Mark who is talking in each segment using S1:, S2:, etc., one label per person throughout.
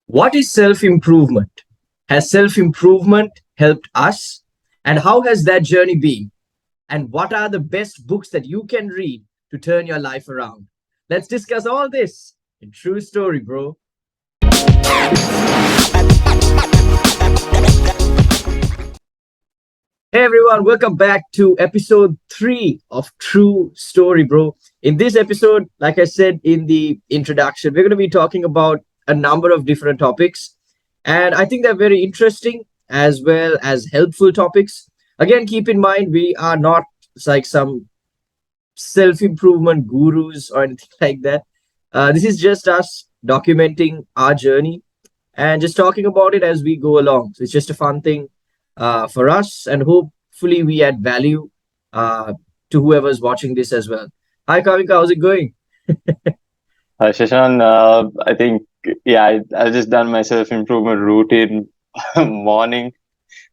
S1: What is self improvement? Has self improvement helped us? And how has that journey been? And what are the best books that you can read to turn your life around? Let's discuss all this in True Story, bro. Hey everyone, welcome back to episode 3 of True Story, bro. In this episode, like I said in the introduction, we're going to be talking about a number of different topics. And I think they're very interesting as well as helpful topics. Again, keep in mind, we are not like some self improvement gurus or anything like that. This is just us documenting our journey and just talking about it as we go along. So it's just a fun thing for us, and hopefully we add value uh, to whoever's watching this as well. Hi, Kavinka, how's it going?
S2: Sheshan, I think, yeah, I just done my self improvement routine, morning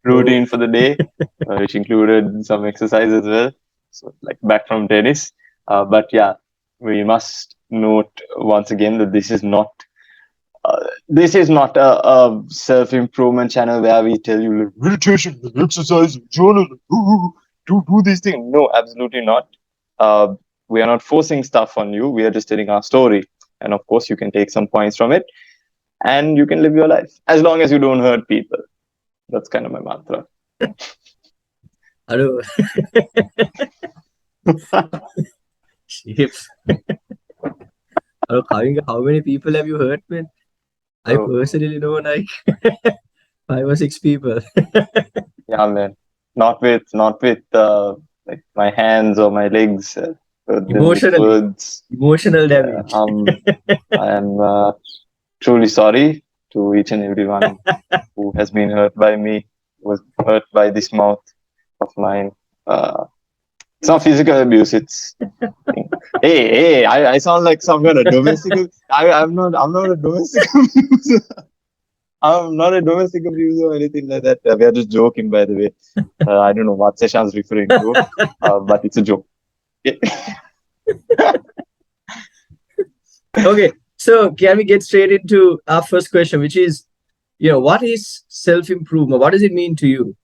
S1: Oh,
S2: routine for the day, which included some exercise as well. So, like back from tennis. But yeah, we must note once again that this is not a self improvement channel where we tell you like, meditation, exercise, journal, do these things. No, absolutely not. Uh, we are not forcing stuff on you. We are just telling our story, and of course, you can take some points from it, and you can live your life as long as you don't hurt people. That's kind of my mantra.
S1: hello. Shit. Hello, Kavinka, how many people have you hurt, man? I
S2: So
S1: personally know like 5 or 6 people.
S2: yeah, man. Not with like my hands or my legs, but then with
S1: Emotionally,
S2: words.
S1: emotional
S2: Yeah,
S1: damage.
S2: I am truly sorry to each and everyone who has been hurt by me, was hurt by this mouth of mine. Uh, it's not physical abuse. It's hey. I sound like some kind of domestic. I'm not a domestic abuser. I'm not a domestic abuser or anything like that. We are just joking, by the way. I don't know what Seshan's referring to, but it's a joke.
S1: Okay, so can we get straight into our first question, which is, what is self improvement? What does it mean to you?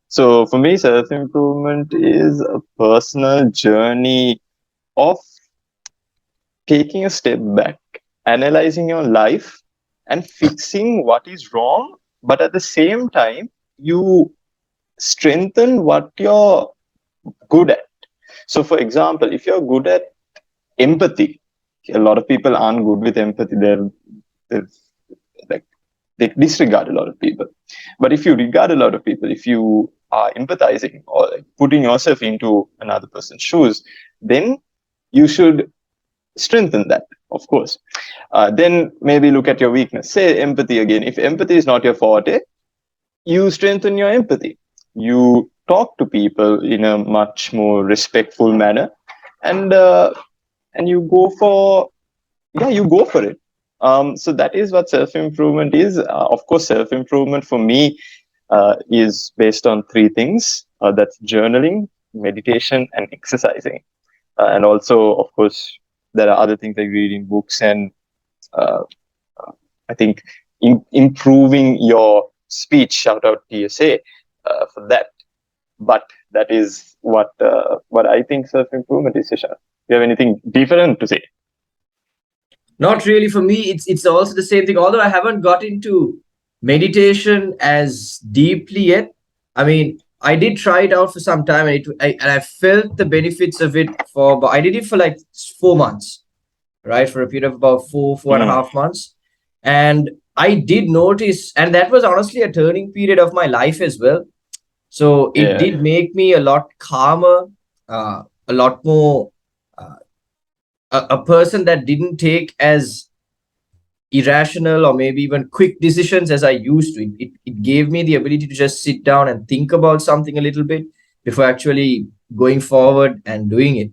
S2: So for me, self improvement is a personal journey of taking a step back, analyzing your life, and fixing what is wrong. But at the same time, you strengthen what you're good at. So, for example, if you're good at empathy, a lot of people aren't good with empathy. They're like they disregard a lot of people. But if you regard a lot of people, if you are empathizing or like putting yourself into another person's shoes, then you should strengthen that, of course. Then maybe look at your weakness. Say empathy again. If empathy is not your forte, you strengthen your empathy. You talk to people in a much more respectful manner, and and you go for you go for it. So that is what self improvement is. Of course, self improvement for me is based on three things. That's journaling, meditation, and exercising. And also, of course, there are other things like reading books and uh, I think improving your speech. Shout out TSA for that. But that is what I think self improvement is. Sisha, you have anything different to say?
S1: Not really for me. It's also the same thing. Although I haven't got into meditation as deeply yet. I mean, I did try it out for some time, and I felt the benefits of it for. But I did it for like 4 months, right? For a period of about four and a
S2: Mm,
S1: half months. And I did notice, and that was honestly a turning period of my life as well. So it
S2: yeah.
S1: did make me a lot calmer, a lot more, uh, a person that didn't take as irrational or maybe even quick decisions as I used to. It gave me the ability to just sit down and think about something a little bit before actually going forward and doing it.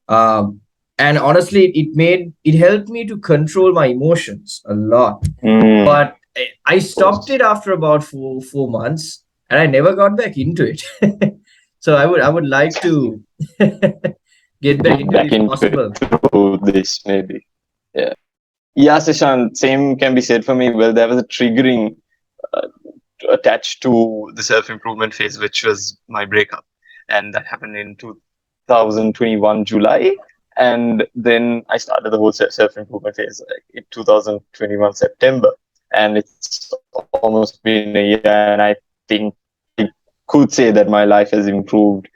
S1: Um, and honestly, it helped me to control my emotions a lot.
S2: Mm,
S1: But I
S2: of
S1: stopped
S2: course.
S1: it after about four months, and I never got back into it. So I would like to get back
S2: Get
S1: into it
S2: back
S1: if
S2: into it
S1: possible.
S2: through this, maybe. Yeah. Yeah, Sishan, same can be said for me. Well, there was a triggering uh, attached to the self improvement phase, which was my breakup. And that happened in 2021 July. And then I started the whole self improvement phase like, in 2021 September. And it's almost been a year. And I think I could say that my life has improved.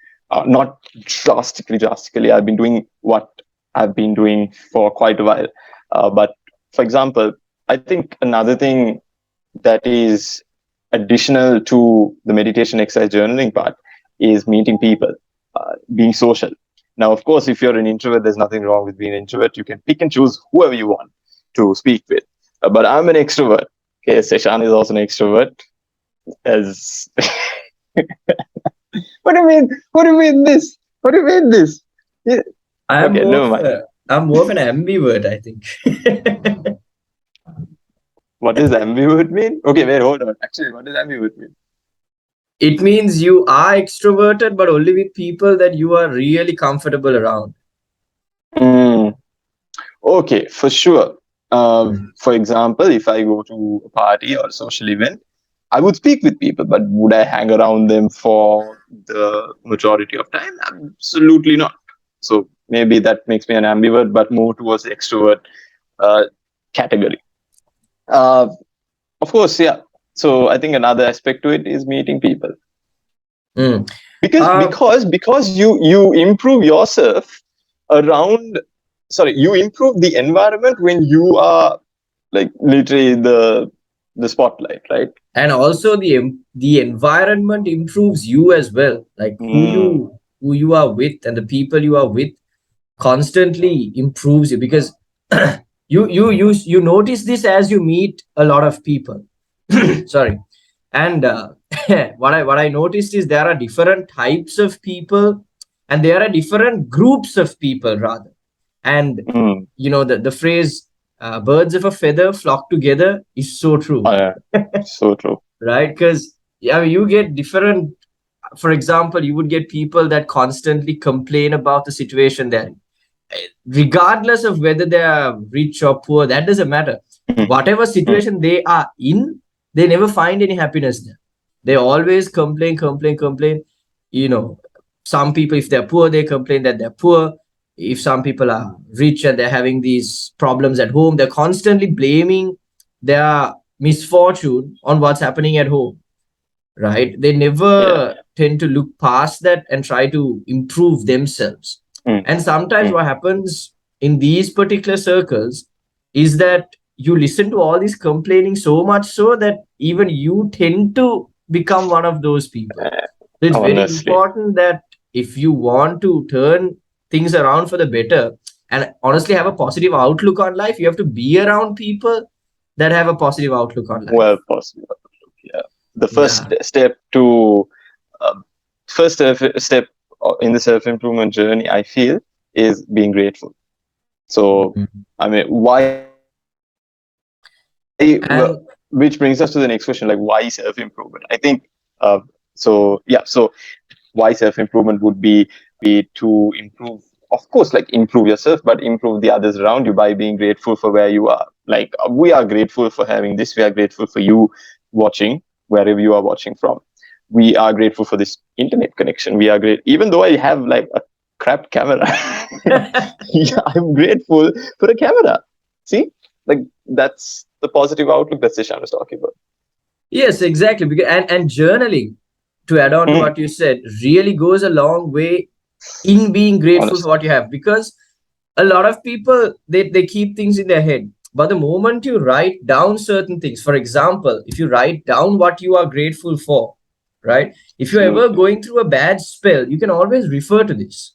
S2: Not drastically. I've been doing what I've been doing for quite a while. But for example, I think another thing that is additional to the meditation exercise journaling part is meeting people, being social. Now, of course, if you're an introvert, there's nothing wrong with being an introvert. You can pick and choose whoever you want to speak with. But I'm an extrovert. Okay, Seshan is also an extrovert. As what do you mean? What do you mean this? What do you mean this? Yeah.
S1: I'm
S2: Okay,
S1: more
S2: never
S1: of
S2: mind.
S1: I'm more of an ambivert, I think.
S2: What does ambivert mean? Okay, wait, hold on. Actually, what does ambivert mean?
S1: It means you are extroverted, but only with people that you are really comfortable around.
S2: Mm, okay, for sure.
S1: Mm.
S2: For example, if I go to a party or a social event, I would speak with people, but would I hang around them for the majority of time? Absolutely not. So maybe that makes me an ambivert, but more towards the extrovert uh, category. Uh, of course, yeah. So I think another aspect to it is meeting people
S1: Mm.
S2: because you improve yourself around. Sorry, you improve the environment when you are like literally the spotlight, right?
S1: And also the environment improves you as well. Like
S2: Mm,
S1: who you are with and the people you are with constantly improves you, because you notice this as you meet a lot of people. Sorry. And what I noticed is there are different types of people, and there are different groups of people rather. And
S2: mm,
S1: the phrase, birds of a feather flock together, is so true.
S2: yeah, so true.
S1: Right? Because yeah, you get different. For example, you would get people that constantly complain about the situation they're in, regardless of whether they are rich or poor. That doesn't matter.
S2: Mm,
S1: Whatever
S2: mm,
S1: situation they are in, they never find any happiness there. They always complain. you know some people, if they're poor, they complain that they're poor. If some people are rich and they're having these problems at home, they're constantly blaming their misfortune on what's happening at home, right? They
S2: yeah.
S1: never tend to look past that and try to improve themselves.
S2: Mm,
S1: And sometimes
S2: mm,
S1: what happens in these particular circles is that you listen to all this complaining so much so that even you tend to become one of those people.
S2: eh,
S1: So it's very
S2: honestly,
S1: important that if you want to turn things around for the better and honestly have a positive outlook on life, you have to be around people that have a positive outlook on
S2: well
S1: life.
S2: possible. Yeah. The
S1: Yeah.
S2: step to uh, step in the self improvement journey, I feel, is being grateful. So,
S1: Mhm.
S2: I mean, why?
S1: And
S2: Which brings us to the next question, like why self improvement? I think so. Yeah. So why self improvement would be to improve, of course, like improve yourself, but improve the others around you by being grateful for where you are. Like we are grateful for having this. We are grateful for you watching wherever you are watching from. We are grateful for this internet connection. We are great, even though I have like a crap camera. Yeah, I'm grateful for the camera. See, like that's the positive outlook that Sishan was talking about.
S1: yes, exactly. Because and journaling, to add on to
S2: Mm,
S1: what you said, really goes a long way in being grateful for
S2: honestly,
S1: what you have. Because a lot of people, they keep things in their head. But the moment you write down certain things, for example, if you write down what you are grateful for, right? If you're ever
S2: absolutely.
S1: going through a bad spell, you can always refer to this.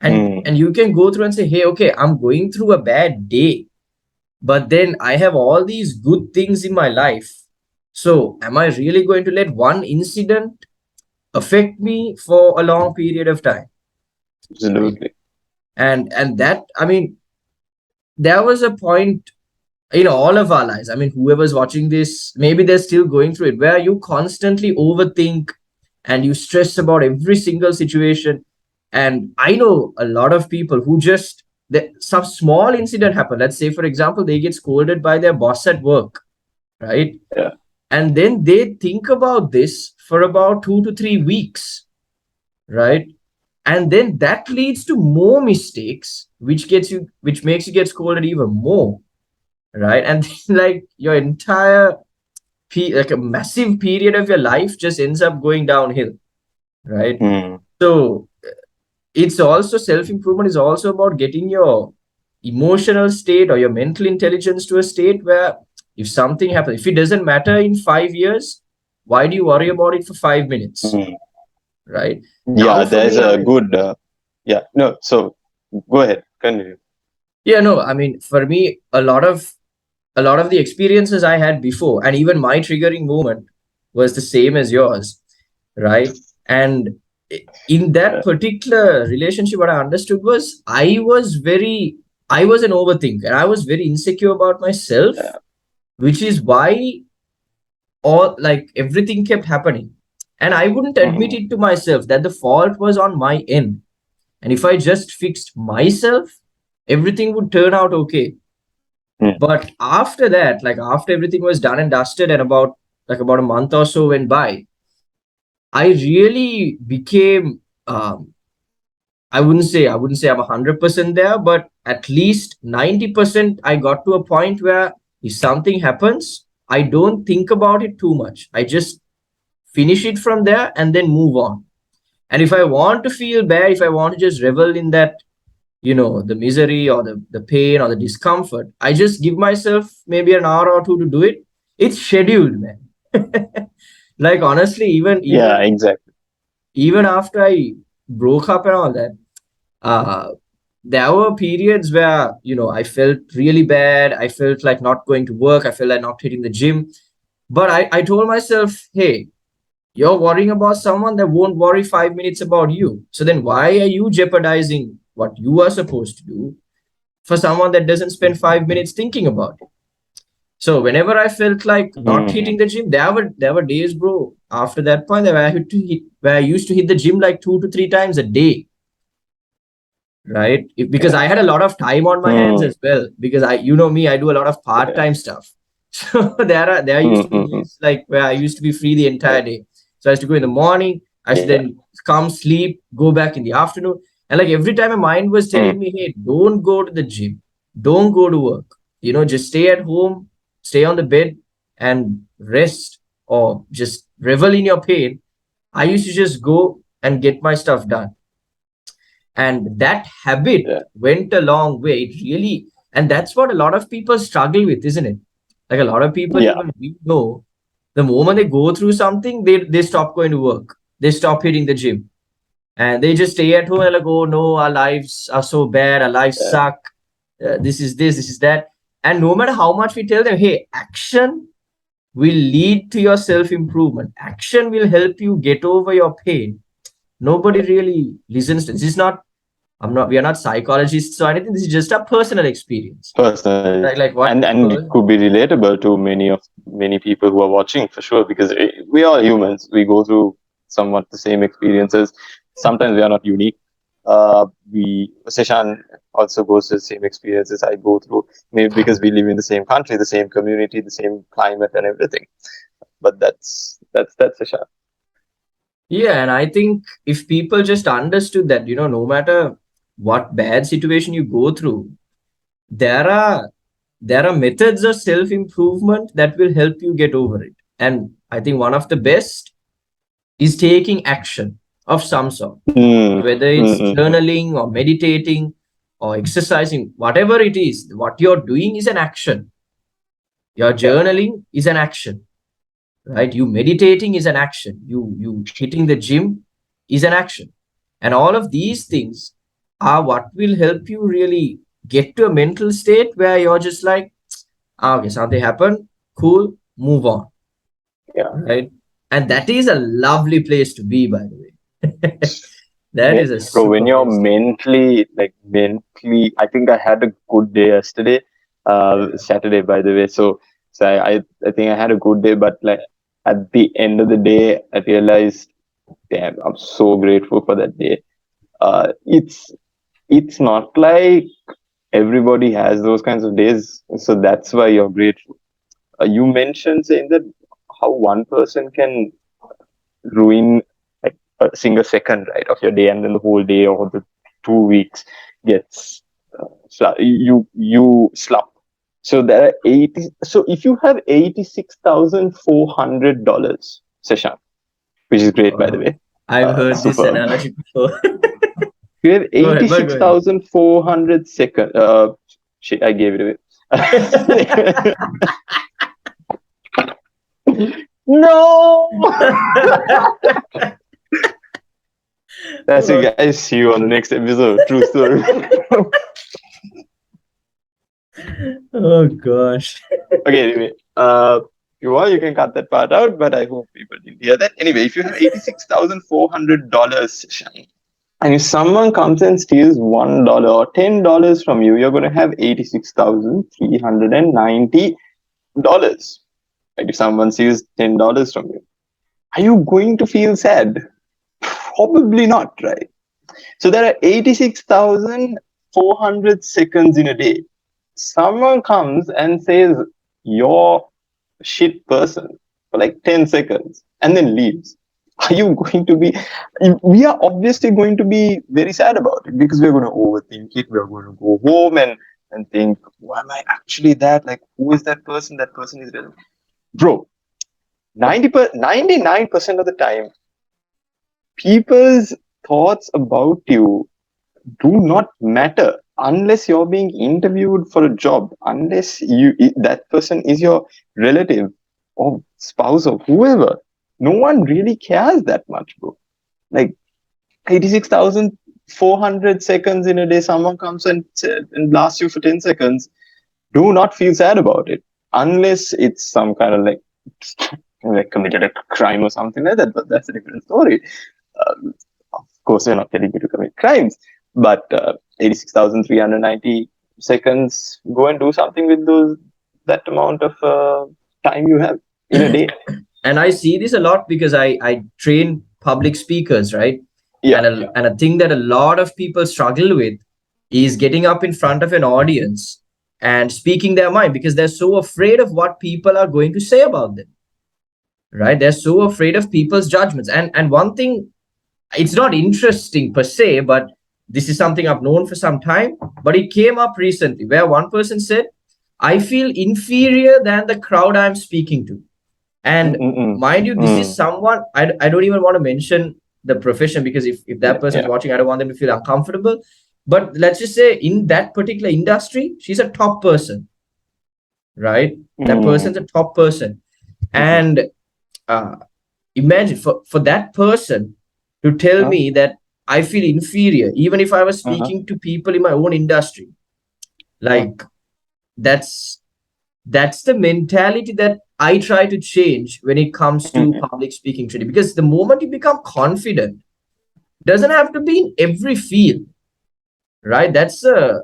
S2: Mm,
S1: And you can go through and say, hey, okay, I'm going through a bad day, but then I have all these good things in my life. So, am I really going to let one incident affect me for a long period of time? Right.
S2: absolutely.
S1: And that, I mean, there was a point in all of our lives. I mean, whoever's watching this, maybe they're still going through it, where you constantly overthink and you stress about every single situation. And I know a lot of people who just some small incident happen. Let's say, for example, they get scolded by their boss at work, right?
S2: Yeah.
S1: And then they think about this for about 2 to 3 weeks, right? And then that leads to more mistakes, which makes you get scolded even more, right? And then, like, your entire like a massive period of your life just ends up going downhill, right?
S2: Mm.
S1: So it's also, self improvement is also about getting your emotional state or your mental intelligence to a state where if something happens, if it doesn't matter in 5 years, why do you worry about it for 5 minutes,
S2: Mm.
S1: right? Now
S2: Yeah,
S1: for
S2: there's
S1: me,
S2: a good. Yeah, no. So go ahead, continue.
S1: yeah, no, I mean, for me, a lot of the experiences I had before, and even my triggering moment was the same as yours, right? And in that
S2: Yeah.
S1: particular relationship, what I understood was I was an overthinker, and I was very insecure about myself,
S2: Yeah.
S1: which is why all, like, everything kept happening. And I wouldn't admit
S2: Mm.
S1: it to myself that the fault was on my end. And if I just fixed myself, everything would turn out okay.
S2: Mm.
S1: But after that, like after everything was done and dusted, and about a month or so went by, I really became, I wouldn't say I'm 100% there, but at least 90% I got to a point where if something happens, I don't think about it too much. I just finish it from there and then move on. And if I want to feel bad, if I want to just revel in that, the misery or the pain or the discomfort, I just give myself maybe an hour or two to do it. It's scheduled, man. Like, honestly, even
S2: Yeah,
S1: even
S2: exactly.
S1: even after I broke up and all that, uh there were periods where I felt really bad. I felt like not going to work. I felt like not hitting the gym. But I told myself, hey, you're worrying about someone that won't worry 5 minutes about you. So then why are you jeopardizing what you are supposed to do for someone that doesn't spend 5 minutes thinking about it? So whenever I felt like not
S2: Mm.
S1: hitting the gym, there were days, bro, after that point, that where I used to hit the gym like 2 to 3 times a day, right? Because I
S2: Yeah.
S1: had a lot of time on my hands
S2: Mm.
S1: as well. Because me, I do a lot of part
S2: Yeah.
S1: time stuff. So there used to be
S2: Mm-hmm.
S1: days like where I used to be free the
S2: Yeah.
S1: entire day. So I used to go in the morning. I used to
S2: Yeah.
S1: then come sleep, go back in the afternoon, and like every time my mind was
S2: Mm.
S1: telling me, "Hey, don't go to the gym, don't go to work. Just stay at home, stay on the bed, and rest, or just revel in your pain." I used to just go and get my stuff done, and that habit
S2: Yeah.
S1: went a long way. It really, and that's what a lot of people struggle with, isn't it? Like, a lot of people,
S2: Yeah.
S1: even we know, the moment they go through something, they stop going to work, they stop hitting the gym, and they just stay at home and like, oh no, our lives are so bad, our lives
S2: Yeah.
S1: suck, this is that. And no matter how much we tell them, hey, action will lead to your self improvement, action will help you get over your pain, nobody really listens to this. Is not we are not psychologists or anything. This is just a personal experience.
S2: Personally,
S1: Like what
S2: and it could be relatable to many people who are watching for sure, because we are humans. We go through somewhat the same experiences. Sometimes we are not unique. We Seshan also goes through the same experiences I go through, maybe because we live in the same country, the same community, the same climate, and everything. But that's Seshan.
S1: Yeah, and I think if people just understood that, no matter what bad situation you go through, there are there are methods of self improvement that will help you get over it. And I think one of the best is taking action of some sort,
S2: Mm,
S1: whether
S2: mm,
S1: it's
S2: mm, mm.
S1: journaling or meditating or exercising, whatever it is, what you're doing is an action. Your
S2: Yeah,
S1: journaling is an action, right? You meditating is an action. You hitting the gym is an action. And all of these things are what will help you really get to a mental state where you're just like, okay, something happened, cool, move on,
S2: yeah.
S1: right? And that is a lovely place to be, by the way. That is a
S2: Bro, when
S1: super
S2: you're
S1: place to be.
S2: mentally, I think I had a good day yesterday,
S1: Yeah.
S2: Saturday, by the way. So I think I had a good day, but like at the end of the day, I realized, damn, I'm so grateful for that day. It's not like Everybody has those kinds of days, so that's why you're grateful. You mentioned saying that how one person can ruin like a single second, right, of your day, and then the whole day or the 2 weeks gets you slump. So there are 80. So if you have $86,400, Seshan, which is great by the
S1: Uh,
S2: way,
S1: I've heard this
S2: superb.
S1: analogy before.
S2: You have
S1: Go ahead, but
S2: eighty-six
S1: go ahead.
S2: thousand four hundred second. Shit, I gave it away. No. That's it,
S1: Oh,
S2: guys. See you on the next episode. True story.
S1: oh gosh.
S2: Okay, anyway, if you want, you can cut that part out, but I hope people didn't hear that. Anyway, if you have $86,400, and if someone comes and steals $1 or $10 from you, you're going to have $86,390. Right? If someone steals $10 from you, are you going to feel sad? Probably not, right? So there are 86,400 seconds in a day. Someone comes and says, you're a shit person for like 10 seconds and then leaves. Are you going to be? We are obviously going to be very sad about it because we're going to overthink it. We're going to go home and think, why am I actually that? Like, who is that person? That person is relevant. Bro, 99% of the time, people's thoughts about you do not matter unless you're being interviewed for a job, unless that person is your relative or spouse or whoever. No one really cares that much, bro. Like 86,400 seconds in a day, someone comes and blasts you for 10 seconds. Do not feel sad about it unless it's some kind of like committed a crime or something like that, but that's a different story. Of course, we're not telling you to commit crimes, but 86,390 seconds, go and do something with that amount of time you have in a day.
S1: And I see this a lot because I train public speakers, right?
S2: Yeah.
S1: And a thing that a lot of people struggle with is getting up in front of an audience and speaking their mind because they're so afraid of what people are going to say about them, right? They're so afraid of people's judgments. And one thing, it's not interesting per se, but this is something I've known for some time, but it came up recently where one person said, I feel inferior than the crowd I'm speaking to. And
S2: Mm-mm-mm.
S1: mind you, this is someone, I don't even want to mention the profession because if that person's
S2: Yeah.
S1: watching, I don't want them to feel uncomfortable. But let's just say in that particular industry, she's a top person, right? That person's a top person. And uh, imagine for that person to tell me that I feel inferior, even if I was speaking to people in my own industry, like that's the mentality that I try to change when it comes to public speaking training. Because the moment you become confident, doesn't have to be in every field, right? That's a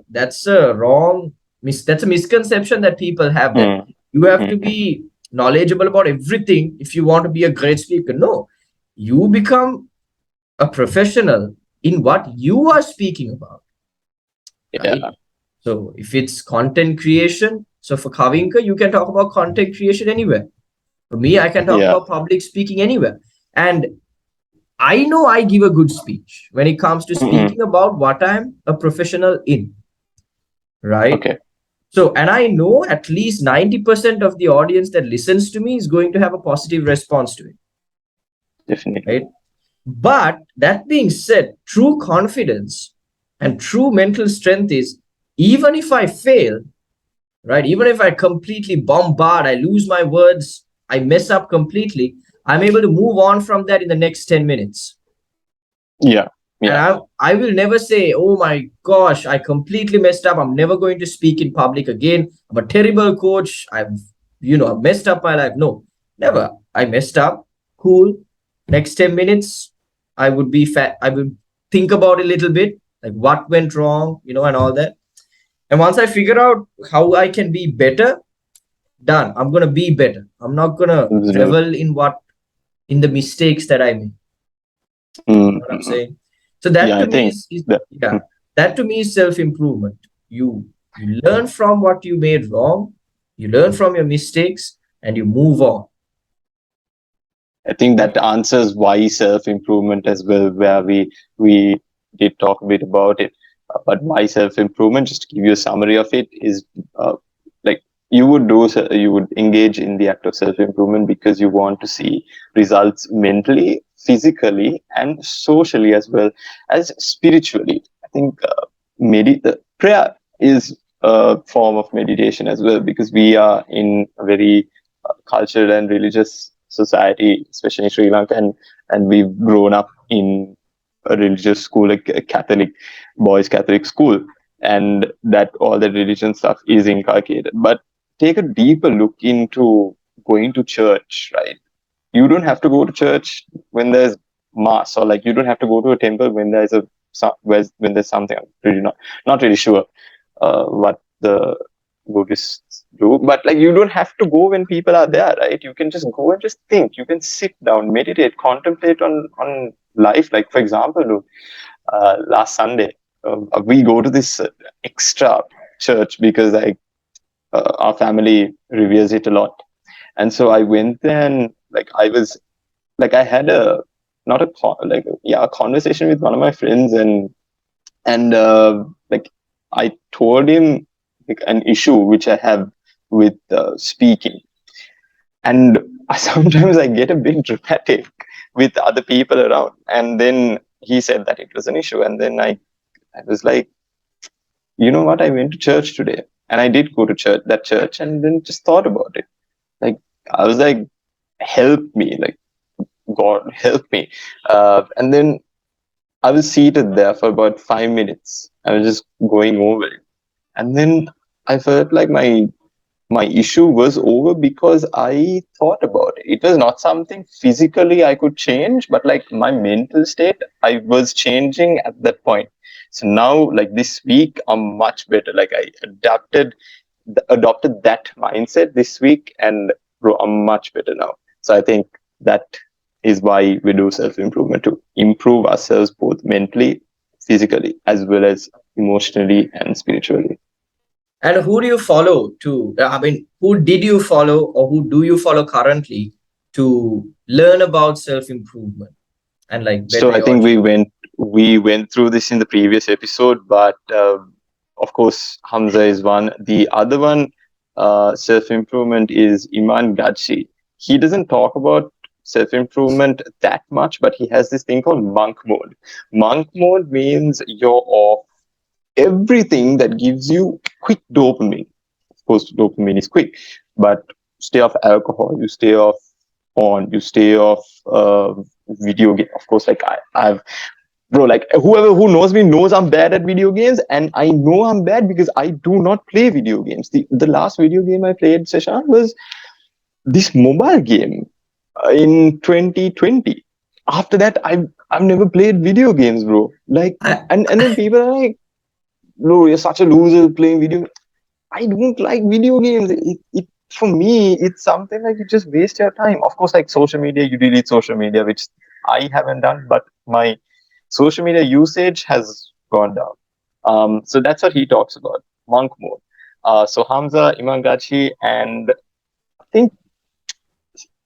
S1: wrong that's a misconception that people have that you have to be knowledgeable about everything if you want to be a great speaker. No, you become a professional in what you are speaking about, right?
S2: Yeah.
S1: So if it's content creation, so for Kavinka, you can talk about content creation anywhere. For me, I can talk
S2: Yeah.
S1: about public speaking anywhere. And I know I give a good speech when it comes to speaking about what I'm a professional in, right?
S2: Okay.
S1: So, and I know at least 90% of the audience that listens to me is going to have a positive response to it,
S2: Definitely.
S1: right? But that being said, true confidence and true mental strength is even if I fail, right? Even if I completely bombard, I lose my words, I mess up completely, I'm able to move on from that in the next 10 minutes.
S2: Yeah.
S1: And I will never say, oh my gosh, I completely messed up. I'm never going to speak in public again. I'm a terrible coach. I've messed up my life. No, never. I messed up. Cool. Next 10 minutes, I would be fat. I would think about it a little bit, like what went wrong, and all that. And once I figure out how I can be better, done. I'm going to be better. I'm not going to revel in the mistakes that I made. You know what I'm saying? So that to me is
S2: that.
S1: that to me is self-improvement. You You learn from what you made wrong, you learn from your mistakes, and you move on.
S2: I think that answers why self improvement as well, where we did talk a bit about it. But why self improvement? Just to give you a summary of it, is uh, like you would engage in the act of self improvement because you want to see results mentally, physically, and socially as well as spiritually. I think prayer is a form of meditation as well, because we are in a very cultural and religious society, especially in Sri Lanka, and we've grown up in a religious school, like a Catholic boys' Catholic school, and that all the religion stuff is inculcated. But take a deeper look into going to church, right? You don't have to go to church when there's mass, or like you don't have to go to a temple when when there's something. I'm really not really sure what the Buddhists do. But like you don't have to go when people are there, right? You can just go and just think. You can sit down, meditate, contemplate on life. Like for example, look, last Sunday we go to this extra church because like our family reveres it a lot, and so I went there and like I was like I had a not a like yeah a conversation with one of my friends, and like I told him like an issue which I have with speaking, and sometimes I get a bit dramatic with other people around, and then he said that it was an issue, and then I was like, you know what, I went to church today, and I did go to church, and then just thought about it, like I was like, help me, like God help me, and then I was seated there for about 5 minutes. I was just going over it. And then I felt like my issue was over because I thought about it. It was not something physically I could change, but like my mental state, I was changing at that point. So now, like this week, I'm much better. Like I adopted that mindset this week, and bro, I'm much better now. So I think that is why we do self improvement, to improve ourselves both mentally, physically, as well as emotionally and spiritually.
S1: And who do you follow to, I mean, who did you follow or who do you follow currently to learn about self improvement and like better
S2: So I
S1: your
S2: think
S1: journey?
S2: we went through this in the previous episode, but of course Hamza is one. The other one, self improvement, is Iman Gadshi. He doesn't talk about self improvement that much, but he has this thing called monk mode. Monk mode means you're off everything that gives you quick dopamine. Of course, dopamine is quick, but stay off alcohol, you stay off porn, you stay off video game. Of course, like I've bro, like whoever who knows me knows I'm bad at video games, and I know I'm bad because I do not play video games. The last video game I played, Sheshan, was this mobile game in 2020. After that, I've never played video games, bro. Like,
S1: I,
S2: and then people are like, bro, you're such a loser playing video. I don't like video games. It for me, it's something like you just waste your time. Of course, like social media, you delete social media, which I haven't done, but my social media usage has gone down. So that's what he talks about, monk mode. So Hamza, Imangachi, and I think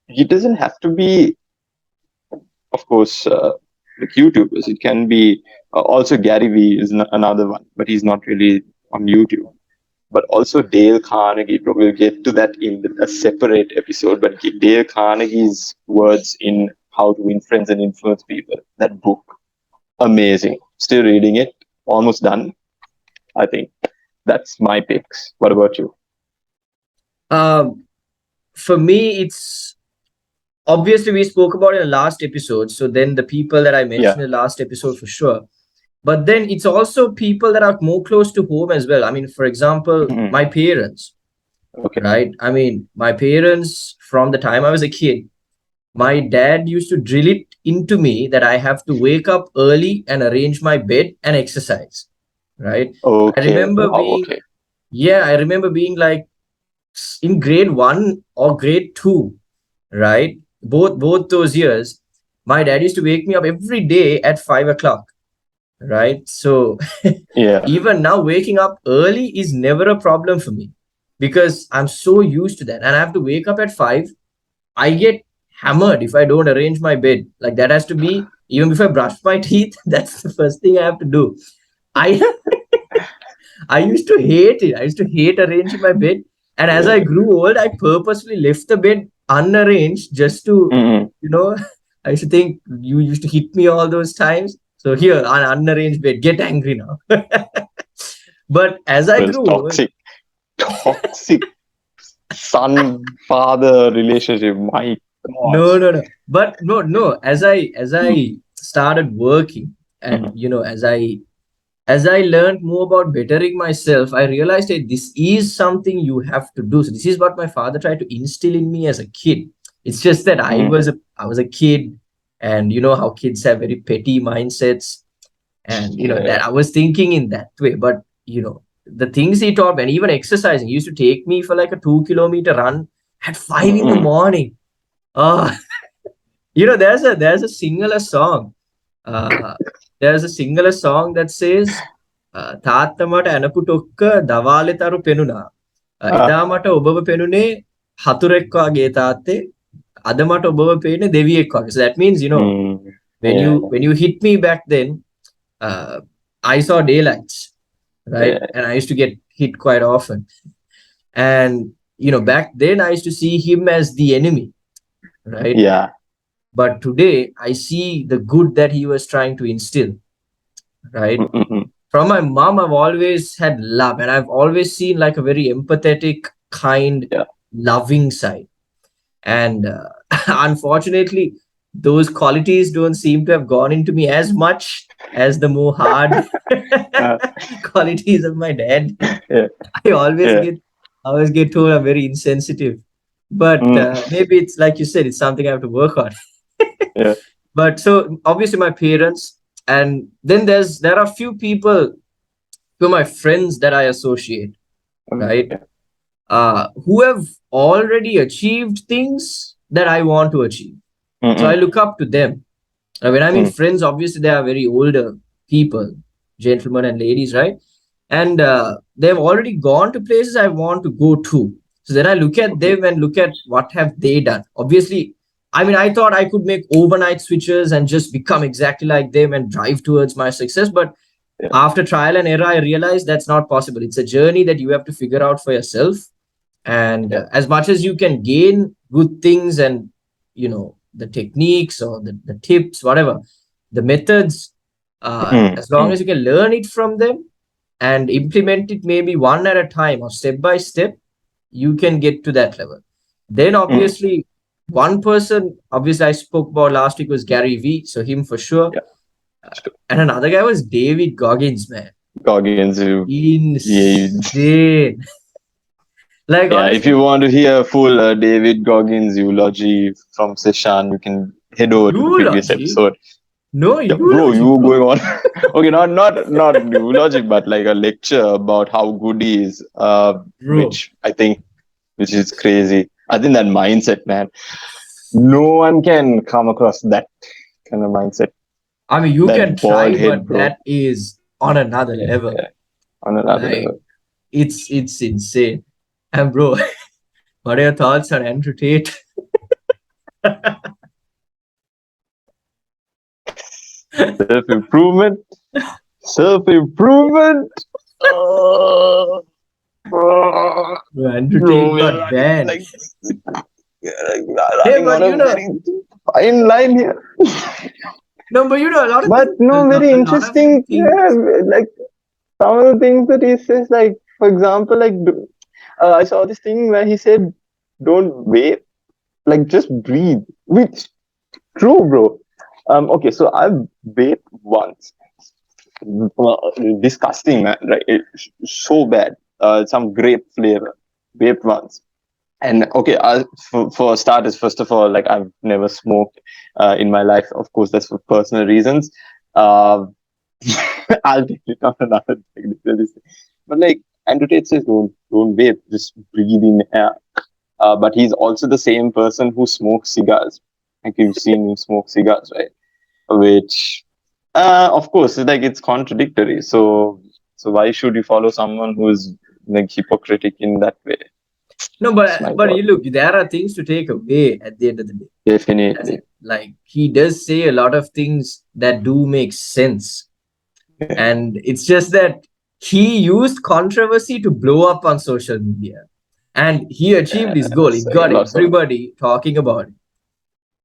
S2: it doesn't have to be, of course, like YouTubers. It can be also Gary Vee is another one, but he's not really on YouTube. But also Dale Carnegie. Bro, we'll get to that in a separate episode. But Dale Carnegie's words in How to Influence and Influence People, that book, amazing. Still reading it, almost done. I think that's my picks. What about you?
S1: um, for me, it's obviously we spoke about it in the last episode. So then the people that I
S2: Yeah.
S1: mentioned in the last episode for sure. But then it's also people that are more close to home as well. I mean, for example,
S2: Mhm.
S1: my parents,
S2: Okay.
S1: right? I mean, my parents from the time I was a kid, my dad used to drill it into me that I have to wake up early and arrange my bed and exercise, right? I
S2: Okay.
S1: remember
S2: Wow.
S1: being,
S2: Okay.
S1: yeah, I remember being like in grade one or grade two, right? Both those years, my dad used to wake me up every day at 5 o'clock, right? So
S2: Yeah.
S1: even now, waking up early is never a problem for me because I'm so used to that. And I have to wake up at 5. I get hammered if I don't arrange my bed. Like that has to be, even if I brush my teeth, that's the first thing I have to do. I I used to hate it. I used to hate arranging my bed. And as I grew old, I purposely left the bed unarranged just to,
S2: Mm-mm.
S1: you know, I used to think you used to hit me all those times. So here, an unarranged bed, get angry now. But as I
S2: Well,
S1: grew old,
S2: toxic son father relationship. My
S1: no,
S2: gosh.
S1: no, no. But no, no. As I started working, and
S2: Mhm.
S1: as I learned more about bettering myself, I realized that this is something you have to do. So this is what my father tried to instill in me as a kid. It's just that
S2: Mhm.
S1: I was a kid, and you know how kids have very petty mindsets, and you know
S2: Yeah.
S1: that I was thinking in that way. But you know the things he taught me, and even exercising, he used to take me for like a 2 kilometer run at 5 in the
S2: Mm-mm.
S1: morning. Ah, you know, there's a singular song. Uh, there's a singular song that says, තාත්තමට ඇනපු ටොක්ක දවාලේ තරු පෙනුණා. එදා
S2: Ah.
S1: මට ඔබව පෙනුනේ හතුරෙක් වගේ තාත්තේ. අද මට ඔබව පේන්නේ දෙවියෙක් වගේ. So that means, you know,
S2: Mm.
S1: when you
S2: Yeah.
S1: when you hit me back then, I saw daylights, right?
S2: Yeah.
S1: And I used to get hit quite often. And you know, back then I used to see him as the enemy, right?
S2: Yeah.
S1: But today I see the good that he was trying to instill, right?
S2: Mm-mm.
S1: From my mom, I've always had love, and I've always seen like a very empathetic, kind,
S2: Yeah.
S1: loving side. And unfortunately, those qualities don't seem to have gone into me as much as the more hard
S2: Uh,
S1: qualities of my dad.
S2: yeah.
S1: I always
S2: Yeah.
S1: get, I always get told I'm very insensitive. But
S2: Mm.
S1: maybe it's like you said, it's something I have to work on.
S2: Yeah.
S1: But so obviously my parents, and then there are few people who are my friends that I associate, right?
S2: Yeah.
S1: Who have already achieved things that I want to achieve. So I
S2: Mm-mm.
S1: look up to them. When I mean
S2: Mm.
S1: friends, obviously they are very older people, gentlemen and ladies, right? And they've already gone to places I want to go to. So then I look at
S2: Okay.
S1: them and look at what have they done. Obviously, I mean, I thought I could make overnight switches and just become exactly like them and drive towards my success. But
S2: Yeah.
S1: after trial and error, I realized that's not possible. It's a journey that you have to figure out for yourself. And
S2: Yeah.
S1: as much as you can gain good things and, you know, the techniques or the tips, whatever, the methods,
S2: Mm.
S1: as long
S2: Mm.
S1: as you can learn it from them and implement it maybe one at a time or step by step, you can get to that level. Then
S2: Mm.
S1: obviously, one person, obviously, I spoke about last week was Gary Vee, so him for sure.
S2: Yeah. Sure.
S1: And another guy was David Goggins, man.
S2: Goggins. Yeah.
S1: Insane. Like
S2: Yeah. If you
S1: honestly,
S2: want to hear full David Goggins eulogy from Seshan, you can head over to the previous
S1: eulogy.
S2: episode.
S1: No
S2: Yeah, bro,
S1: eulogy,
S2: you
S1: bro.
S2: going on? Okay, not eulogy, but like a lecture about how good he is.
S1: Bro,
S2: Which is crazy. I think that mindset, man. No one can come across that kind of mindset.
S1: I mean, you can
S2: That bald
S1: try,
S2: head,
S1: but
S2: bro.
S1: that is on another
S2: Yeah,
S1: level.
S2: yeah. On another
S1: Like,
S2: level.
S1: it's insane. And bro, what are your thoughts on Andrew Tate?
S2: Self improvement. Self improvement. Oh, oh,
S1: Bro, Andrew
S2: bro,
S1: Tate
S2: we are
S1: got
S2: running
S1: banned. Hey,
S2: running on
S1: but
S2: a
S1: you know,
S2: very fine line here.
S1: no, but you know, a lot of
S2: But
S1: things,
S2: no, very
S1: a lot of the
S2: interesting. Yeah,
S1: things.
S2: like some of the things that he says, like for example, I saw this thing where he said, "Don't wait, like just breathe." Which true, bro. Okay, so I've vaped once. Disgusting, man. Right? It's so bad. Some grape flavor. Vaped once. And okay, for starters, first of all, like I've never smoked in my life. Of course, that's for personal reasons. Uh, I'll take it on another technical this thing. But like Andrew Tate says, don't vape, just breathe in air. But he's also the same person who smokes cigars. Like you've seen him smoke cigars, right? Which Of course, like it's contradictory. So why should you follow someone who is like hypocritic in that way?
S1: No,
S2: It's my
S1: but
S2: thought.
S1: you look, there are things to take away at the end of the day. As
S2: Definitely.
S1: in, like he does say a lot of things that do make sense,
S2: Yeah.
S1: and it's just that he used controversy to blow up on social media, and he achieved his goal. It
S2: So
S1: got
S2: lots of
S1: everybody talking about it,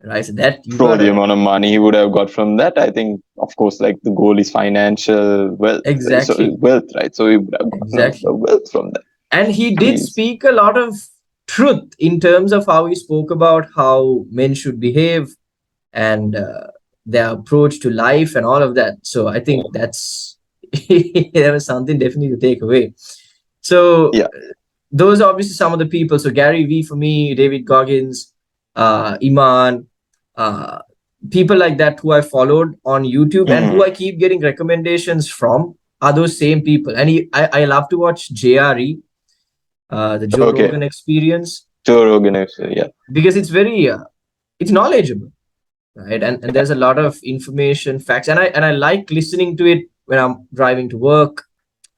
S1: right? So that you
S2: pro the
S1: gotta
S2: amount of money he would have got from that. I think, of course, like the goal is financial wealth. So
S1: exactly,
S2: wealth, right? So he would have gotten a lot
S1: exactly.
S2: of wealth from that.
S1: And he did
S2: He's
S1: speak a lot of truth in terms of how he spoke about how men should behave and their approach to life and all of that. So I think that's there was something definitely to take away. So
S2: yeah.
S1: those are obviously some of the people. So Gary Vee for me, David Goggins, Iman, uh, people like that who I followed on YouTube and who
S2: Mhm.
S1: I keep getting recommendations from are those same people. And I love to watch JRE, the Joe
S2: Okay.
S1: Rogan Experience,
S2: Joe Rogan, actually, yeah.
S1: because it's very it's knowledgeable, right? And
S2: Yeah.
S1: there's a lot of information, facts, and I like listening to it when I'm driving to work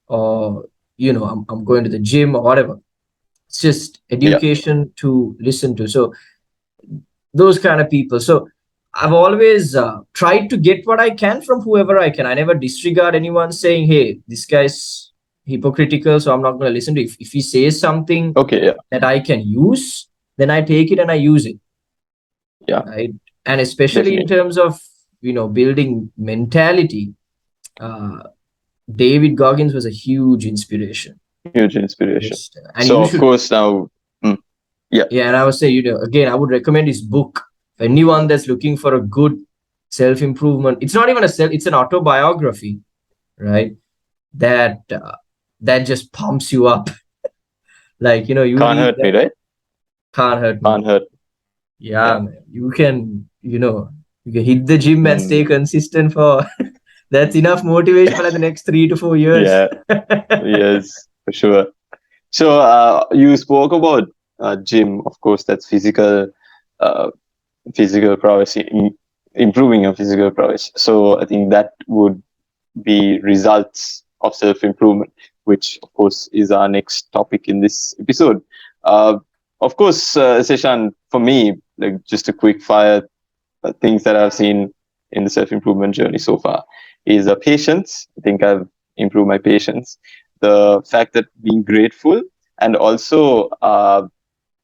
S1: or I'm going to the gym or whatever. It's just
S2: Yeah.
S1: education to listen to. So those kind of people. So I've always tried to get what I can from whoever I can. I never disregard anyone saying, "Hey, this guy's hypocritical, so I'm not going to listen to." If he says something
S2: Okay. Yeah.
S1: that I can use, then I take it and I use it,
S2: Yeah.
S1: right? And especially in
S2: Definitely.
S1: terms of building mentality, uh, David Goggins was a huge inspiration.
S2: Huge inspiration.
S1: Just and
S2: So,
S1: you
S2: of
S1: should,
S2: course, now, mm, yeah.
S1: yeah. And I would say, again, I would recommend his book for anyone that's looking for a good self improvement. It's not even a self; it's an autobiography, right? That that just pumps you up. Like you
S2: Can't
S1: read
S2: hurt me,
S1: that,
S2: right?
S1: can't hurt me.
S2: Can't hurt.
S1: Yeah,
S2: Yeah.
S1: man. You can hit the gym and stay
S2: Mm,
S1: consistent for that's enough motivation for like the next 3 to 4 years.
S2: yeah. Yes, for sure. So, you spoke about gym. Of course, that's uh, physical prowess, improving your physical prowess. So, I think that would be results of self improvement, which of course is our next topic in this episode. Uh, of course, Seshan, for me, like just a quick fire things that I've seen in the self improvement journey so far is patience. I think I've improved my patience. The fact that being grateful and also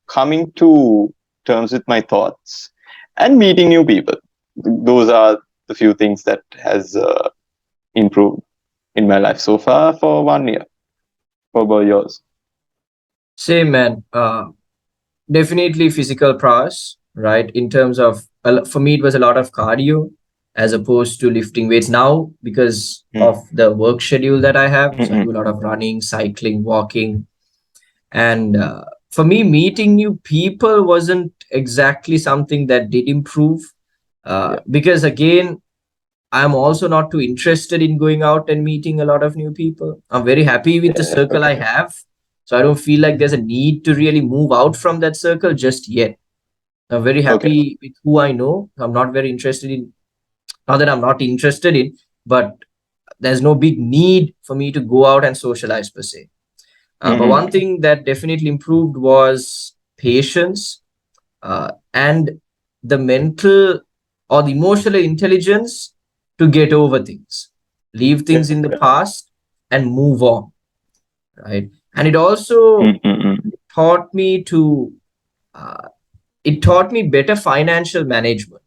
S2: coming to terms with my thoughts and meeting new people. Those are the few things that has improved in my life so far for 1 year. What about yours?
S1: Same, man. Definitely physical prowess, right? In terms of, for me, it was a lot of cardio as opposed to lifting weights now because
S2: Mm,
S1: of the work schedule that I have. So I
S2: mm,
S1: do a lot of running, cycling, walking. And for me, meeting new people wasn't exactly something that did improve
S2: yeah,
S1: because, again, I'm also not too interested in going out and meeting a lot of new people. I'm very happy with the
S2: yeah,
S1: circle I
S2: okay,
S1: have. So I don't feel like there's a need to really move out from that circle just yet. I'm very
S2: okay,
S1: happy with who I know. I'm not very interested in, not that I'm not interested in, but there's no big need for me to go out and socialize per se. But
S2: mm,
S1: one thing that definitely improved was patience and the mental or the emotional intelligence to get over things, leave
S2: yeah,
S1: things in the past, and move on, right? And it also taught me to, uh, it taught me better financial management,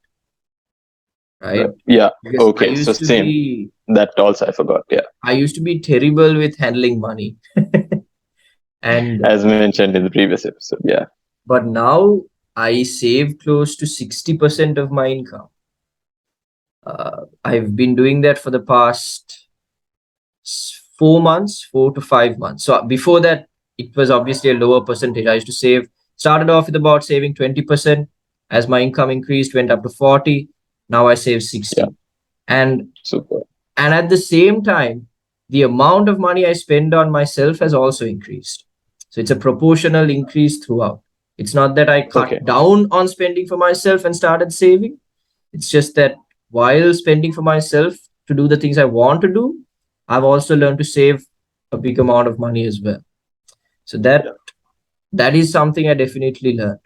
S1: right?
S2: yeah,
S1: Because
S2: okay, so same. That also I forgot, yeah,
S1: I used to be terrible with handling money, and
S2: as mentioned in the previous episode, yeah.
S1: but now I save close to 60% of my income. I've been doing that for the past 4 months, 4 to 5 months. So before that, it was obviously a lower percentage. I used to save, started off with about saving 20%. As my income increased, went up to 40. Now I save
S2: Yeah,
S1: 60. And
S2: super.
S1: and at the same time, the amount of money I spend on myself has also increased. So it's a proportional increase throughout. It's not that I
S2: Okay.
S1: cut down on spending for myself and started saving. It's just that while spending for myself, to do the things I want to do, I've also learned to save a big amount of money as well. So that is something I definitely learned.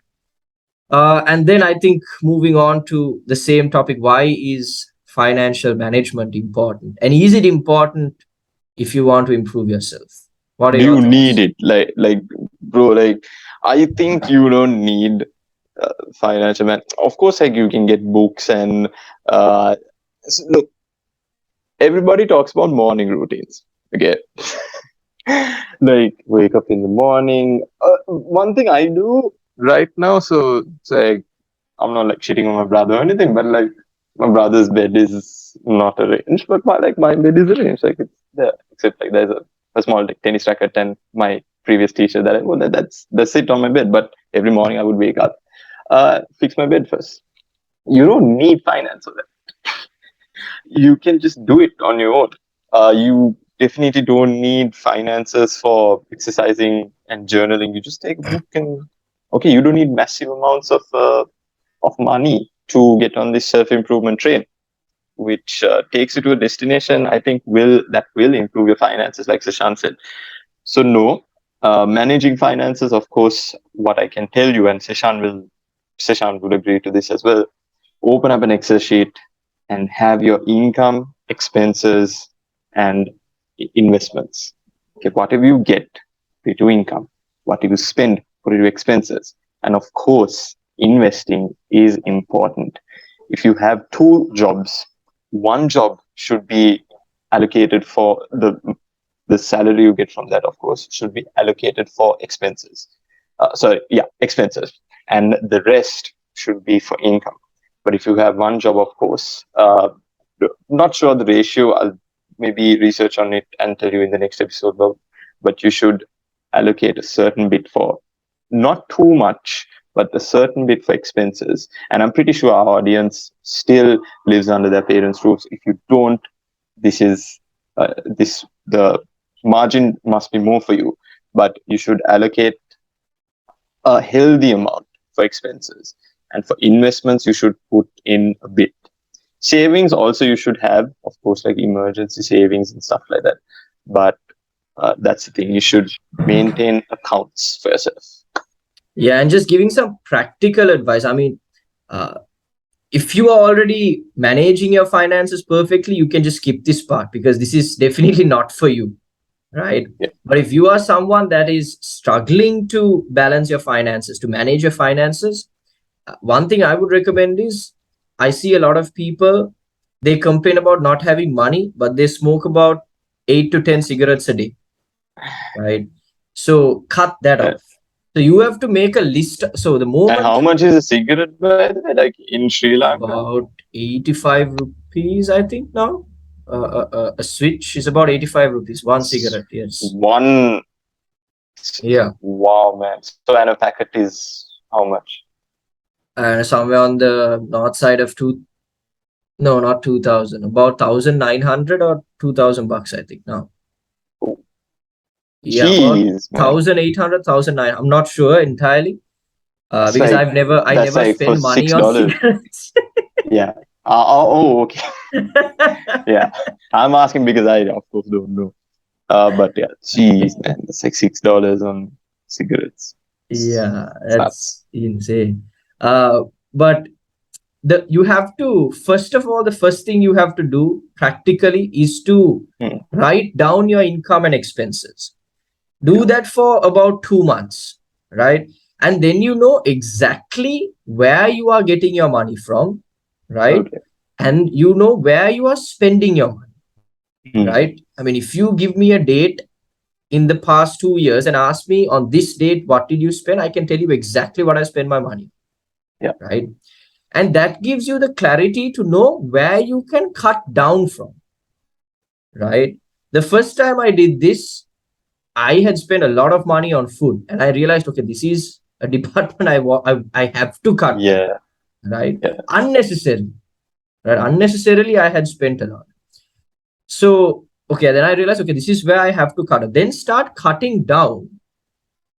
S1: And then I think moving on to the same topic, why is financial management important? And is it important if you want to improve yourself? What are
S2: Do
S1: your
S2: you need
S1: thoughts?
S2: it? Bro, I think you don't need financial man. Of course, like you can get books and uh, look, everybody talks about morning routines. Okay, like wake up in the morning. One thing I do right now, so it's like I'm not like shitting on my brother or anything, but like my brother's bed is not arranged, but my bed is arranged. Like it's there, except like there's a small like, tennis racket and my previous t-shirt that I wore. That's it on my bed. But every morning I would wake up, fix my bed first. You don't need finance for that. You can just do it on your own. You definitely don't need finances for exercising and journaling. You just take a book and okay, you don't need massive amounts of money to get on this self improvement train, which takes you to a destination. I think will improve your finances, like Sashan said. So no, managing finances, of course, what I can tell you, and Seshan would agree to this as well. Open up an Excel sheet and have your income, expenses, and investments. Okay, whatever you get, put it to income. Whatever you spend, put it to expenses. And of course, investing is important. If you have two jobs, one job should be allocated for the salary you get from that, of course, should be allocated for expenses. Expenses. And the rest should be for income. But if you have one job, of course, not sure the ratio. I'll maybe research on it and tell you in the next episode. But you should allocate a certain bit for not too much, but a certain bit for expenses. And I'm pretty sure our audience still lives under their parents' roofs. If you don't, this is the margin must be more for you, but you should allocate a healthy amount for expenses. And for investments, you should put in a bit. Savings also you should have, of course, like emergency savings and stuff like that. But that's the thing. You should maintain accounts for yourself.
S1: Yeah, and just giving some practical advice. I mean, uh, if you are already managing your finances perfectly, you can just skip this part because this is definitely not for you, right?
S2: Yeah.
S1: But if you are someone that is struggling to balance your finances, to manage your finances, one thing I would recommend is I see a lot of people, they complain about not having money, but they smoke about 8 to 10 cigarettes a day, right? So cut that
S2: Uh,
S1: off. So you have to make a list. So the
S2: and how
S1: moment
S2: much is a cigarette, by the way? Like in Sri Lanka?
S1: about 85 rupees, I think now. A switch is about 85 rupees, one cigarette, yes.
S2: One.
S1: Yeah.
S2: Wow, man. So, and a packet is how much?
S1: And somewhere on the north side of no, not 2000, about 1900 or 2000 bucks, I think now.
S2: Oh,
S1: Yeah, about
S2: jeez, man.
S1: 1800, 1900. I'm not sure entirely.
S2: That's
S1: Because
S2: like
S1: I
S2: that's
S1: never
S2: like for
S1: spend money
S2: six
S1: on
S2: dollars.
S1: cigarettes.
S2: Yeah. Okay. Yeah. I'm asking because I, of course, don't know. But yeah, jeez, man, that's like $6 on cigarettes.
S1: Yeah,
S2: It's nuts.
S1: that's insane. But you have to, first of all, the first thing you have to do practically is to
S2: Hmm.
S1: write down your income and expenses. Do
S2: Yeah.
S1: that for about 2 months, right? And then you know exactly where you are getting your money from, right?
S2: Okay.
S1: And you know where you are spending your money,
S2: Hmm.
S1: right? I mean, if you give me a date in the past 2 years and ask me on this date, what did you spend? I can tell you exactly what I spend my money,
S2: Yeah.
S1: right? And that gives you the clarity to know where you can cut down from, right? The first time I did this, I had spent a lot of money on food and I realized, okay, this is a department I have to cut,
S2: Yeah.
S1: right?
S2: Yeah.
S1: Unnecessarily, right? Unnecessarily, I had spent a lot. So, okay, then I realized, okay, this is where I have to cut. Then start cutting down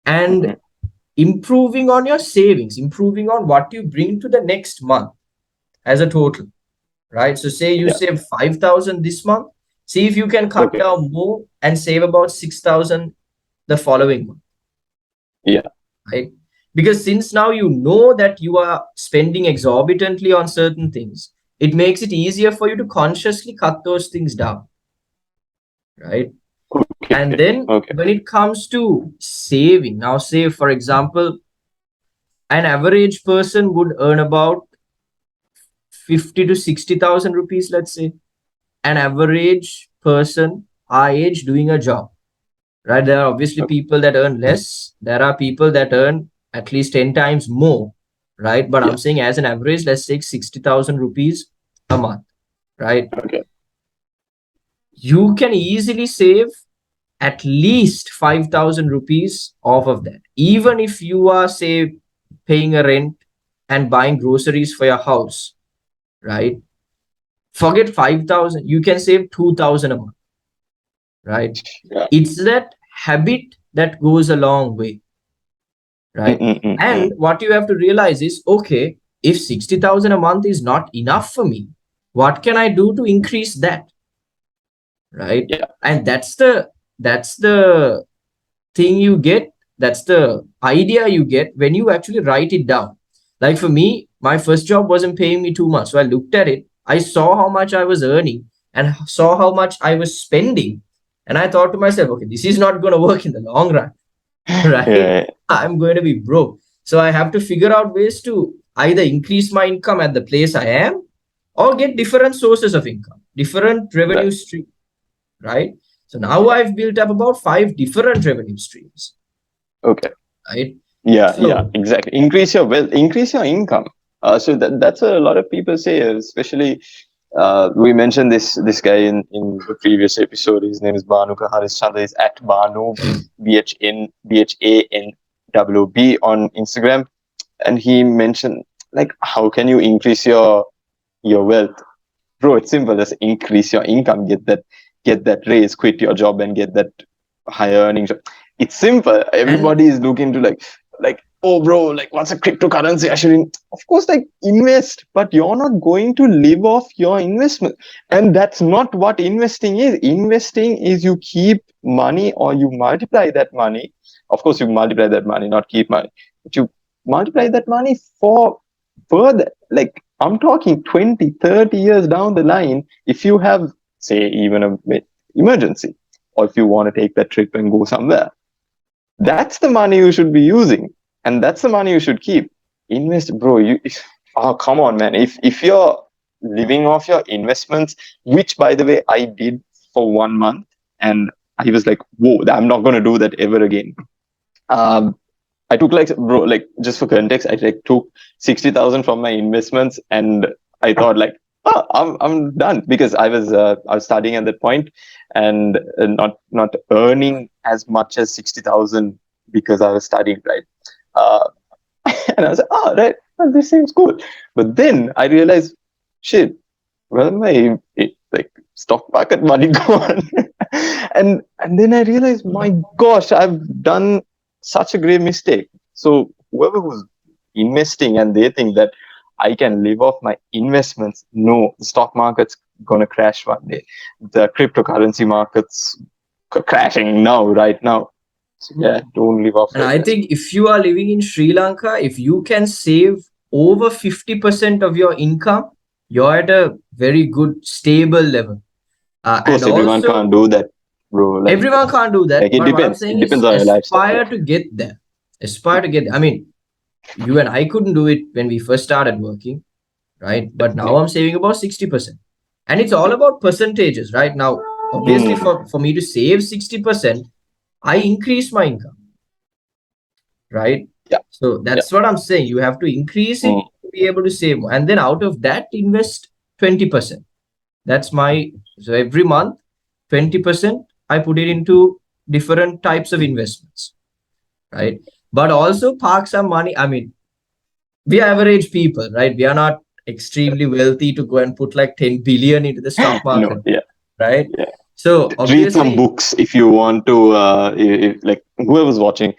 S1: and
S2: Hmm.
S1: improving on your savings, improving on what you bring to the next month as a total, right? So say you
S2: Yeah.
S1: save 5,000 this month, see if you can cut
S2: Okay.
S1: down more and save about 6,000 the following month,
S2: Yeah.
S1: right? Because since now you know that you are spending exorbitantly on certain things, it makes it easier for you to consciously cut those things down, right?
S2: Okay.
S1: And then
S2: Okay.
S1: when it comes to saving, now say for example, an average person would earn about 50 to 60,000 rupees, let's say. An average person our age doing a job, right? There are obviously
S2: Okay.
S1: people that earn less. There are people that earn at least 10 times more, right? But I'm
S2: Yeah.
S1: saying as an average, let's take 60,000 rupees a month, right?
S2: Okay.
S1: You can easily save at least 5,000 rupees off of that. Even if you are, say, paying a rent and buying groceries for your house, right? Forget 5,000, you can save 2,000 a month, right?
S2: Yeah.
S1: It's that habit that goes a long way, right?
S2: Mm-mm-mm-mm.
S1: And what you have to realize is, okay, if 60,000 a month is not enough for me, what can I do to increase that, right?
S2: Yeah.
S1: And that's the thing you get, that's the idea you get when you actually write it down. Like for me, my first job wasn't paying me too much, so I looked at it, I saw how much I was earning and saw how much I was spending, and I thought to myself, okay, this is not going to work in the long run. Right?
S2: Yeah.
S1: I'm going to be broke. So I have to figure out ways to either increase my income at the place I am or get different sources of income, different
S2: Right.
S1: revenue stream, right? So now
S2: Yeah.
S1: I've built up about five different revenue streams,
S2: Okay.
S1: right?
S2: Yeah. Yeah.
S1: So,
S2: Exactly. Increase your wealth. Increase your income. So that's what a lot of people say, especially we mentioned this guy in the previous episode. His name is Banu Kaharis Chandra. Is at Banu BHANWB on Instagram, and he mentioned like how can you increase your wealth, bro? It's simple. Just increase your income. Get that raise. Quit your job and get that higher earning job. It's simple.
S1: and
S2: Everybody is looking to like oh bro, like what's a cryptocurrency? I should of course like invest, but you're not going to live off your investment. And that's not what investing is. Investing is you keep money or you multiply that money. Of course, you multiply that money, not keep money, but you multiply that money for further. Like I'm talking 20, 30 years down the line, if you have, say, even a emergency, or if you want to take that trip and go somewhere, that's the money you should be using, and that's the money you should keep. Invest, bro. Oh come on, man. If you're living off your investments, which by the way I did for 1 month, and I was like, whoa, I'm not gonna do that ever again. Um, I took like bro, like just for context, I like took 60,000 from my investments, and I thought like, oh, I'm done because I was studying at that point, and not earning as much as 60,000 because I was studying, right? Uh, and I was like, oh, right, well, this seems cool. But then I realized, shit, where my like stock market money gone? And then I realized, my gosh, I've done such a grave mistake. So whoever was investing and they think that I can live off my investments, no, the stock market's gonna crash one day. The cryptocurrency market's crashing now, right now. So yeah, don't live off
S1: and
S2: your
S1: I
S2: investment.
S1: think if you are living in Sri Lanka, if you can save over 50% of your income, you're at a very good, stable level.
S2: Of
S1: And
S2: course, everyone
S1: also,
S2: can't do that, bro.
S1: everyone can't do that.
S2: Like it
S1: But what I'm
S2: depends. It
S1: saying
S2: depends
S1: is
S2: on your lifestyle.
S1: aspire
S2: Yeah.
S1: to get there. Aspire to get there. I mean, you and I couldn't do it when we first started working, right? But now I'm saving about 60%. And it's all about percentages, right? Now, obviously,
S2: Mm,
S1: for me to save 60%, I increase my income, right?
S2: yeah.
S1: So
S2: Yeah.
S1: that's what I'm saying. You have to increase it
S2: Mm,
S1: to be able to save more. And then out of that, invest 20%. That's my, so every month, 20%, I put it into different types of investments, right? But also park some money. I mean, we are average people, right? We are not extremely wealthy to go and put like 10 billion into the stock
S2: no.
S1: market,
S2: Yeah.
S1: right?
S2: Yeah.
S1: So
S2: Read some
S1: obviously,
S2: books if you want to. If, like whoever's watching,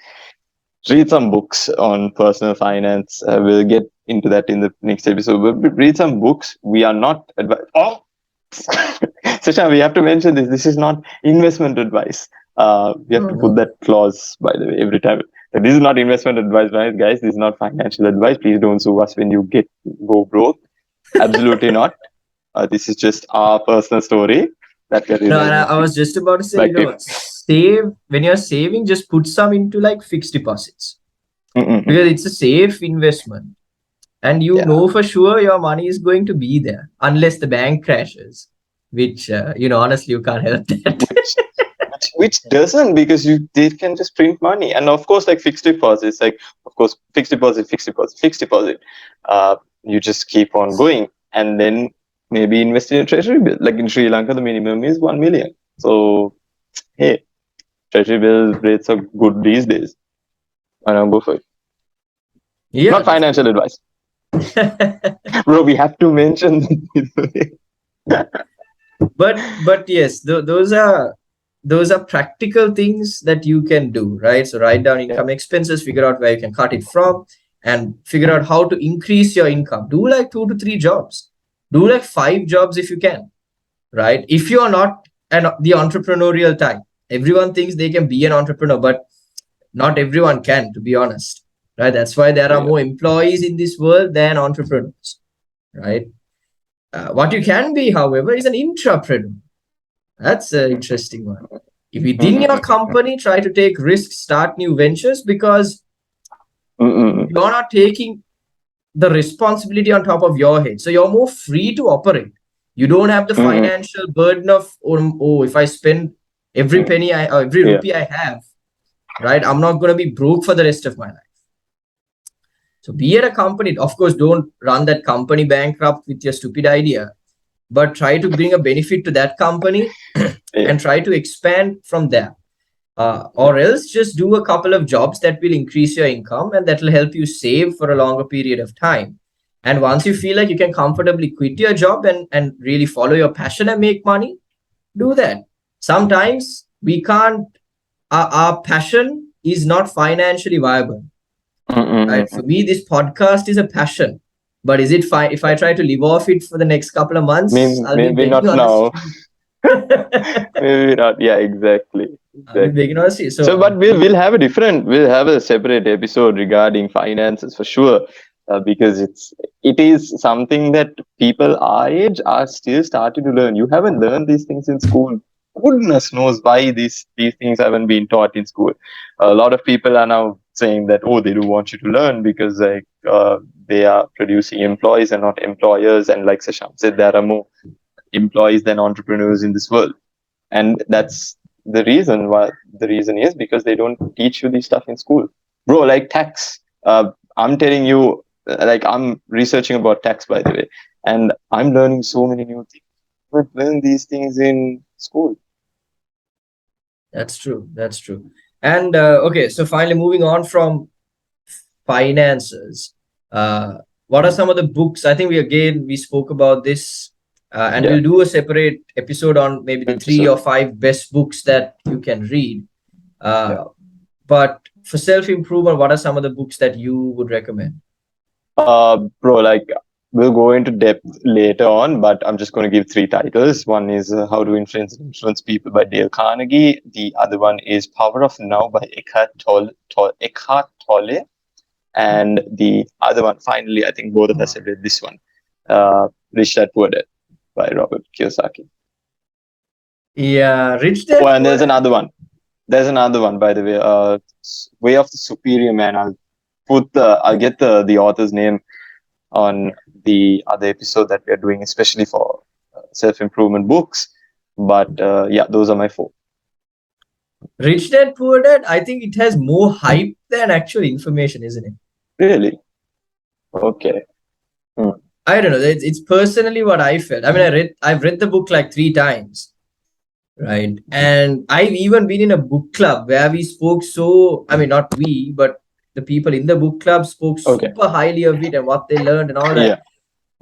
S2: read some books on personal finance. We'll get into that in the next episode. But read some books. We are not oh, Sasha, we have to mention this. This is not investment advice. We have
S1: No,
S2: to put
S1: no.
S2: that clause, by the way, every time. This is not investment advice, right, guys? This is not financial advice. Please don't sue us when you go broke. Absolutely not. This is just our personal story that we're
S1: No, and I
S2: relating
S1: was just about to say,
S2: back to.
S1: save when you're saving, just put some into like fixed deposits
S2: Mm-mm.
S1: because it's a safe investment. And you
S2: Yeah.
S1: know for sure your money is going to be there unless the bank crashes, which, honestly, you can't help that.
S2: Which which doesn't, because they can just print money. And of course, like fixed deposits, like of course fixed deposit, you just keep on going, and then maybe invest in a treasury bill. Like in Sri Lanka, the minimum is 1 million. So hey, treasury bill rates are good these days. I don't go for it.
S1: Yeah,
S2: Not
S1: that's
S2: financial advice.
S1: true.
S2: Bro, we have to mention that.
S1: But yes, those are practical things that you can do, right? So write down
S2: Yeah.
S1: income expenses, figure out where you can cut it from, and figure out how to increase your income. Do like 2 to 3 jobs. Do like 5 jobs if you can, right? If you are not the entrepreneurial type, everyone thinks they can be an entrepreneur, but not everyone can, to be honest, right? That's why there are
S2: Yeah.
S1: more employees in this world than entrepreneurs, right? What you can be, however, is an intrapreneur. That's an interesting one. If within your
S2: Mm-mm.
S1: company, try to take risks, start new ventures because
S2: Mm-mm.
S1: you're not taking the responsibility on top of your head. So you're more free to operate. You don't have the
S2: Mm-mm.
S1: financial burden of, oh, if I spend every penny or every
S2: Yeah.
S1: rupee I have, right, I'm not going to be broke for the rest of my life. So be at a company. Of course, don't run that company bankrupt with your stupid idea, but try to bring a benefit to that company
S2: Yeah.
S1: and try to expand from there. Or else just do a couple of jobs that will increase your income and that will help you save for a longer period of time. And once you feel like you can comfortably quit your job and really follow your passion and make money, do that. Sometimes we can't, our passion is not financially viable. Right? For
S2: Mm-mm.
S1: me, this podcast is a passion. But is it fine if I try to live off it for the next couple of months? I'll be
S2: Maybe
S1: begging
S2: not
S1: on the
S2: now.
S1: street.
S2: Maybe not. Yeah, exactly.
S1: I'll be
S2: Exactly.
S1: begging on the street. So
S2: So, but we'll have a separate episode regarding finances for sure, because it is something that people our age are still starting to learn. You haven't learned these things in school. Goodness knows why these things haven't been taught in school. A lot of people are now saying that, oh, they do want you to learn because like they are producing employees and not employers, and like Sasham said, there are more employees than entrepreneurs in this world. And that's the reason is because they don't teach you this stuff in school, bro. Like tax, I'm telling you, like I'm researching about tax, by the way, and I'm learning so many new things. But learn these things in school.
S1: that's true. That's true. And okay, so finally moving on from finances, what are some of the books? I think we spoke about this, and
S2: Yeah.
S1: we'll do a separate episode on maybe the three
S2: Episode.
S1: or five best books that you can read.
S2: Yeah.
S1: But for self improvement, what are some of the books that you would recommend?
S2: Bro, like we'll go into depth later on, but I'm just going to give three titles. One is How to Influence People by Dale Carnegie. The other one is Power of Now by Eckhart Tolle. And the other one, finally, I think both of us have read this one, Rich Dad Poor Dad by Robert Kiyosaki.
S1: Yeah, Rich
S2: Oh,
S1: Dad
S2: and
S1: Poor Dad.
S2: there's another one, by the way, Way of the Superior Man. I'll get the author's name on the other episode that we're doing, especially for self-improvement books. But yeah, those are my four.
S1: Rich Dad Poor Dad. I think it has more hype than actual information, isn't it?
S2: Really? Okay. Hmm.
S1: I don't know. It's personally what I felt. I mean, I've read the book like 3 times, right? And I've even been in a book club where we spoke so. I mean, not we, but the people in the book club spoke
S2: Okay.
S1: super highly of it and what they learned and all that.
S2: Yeah.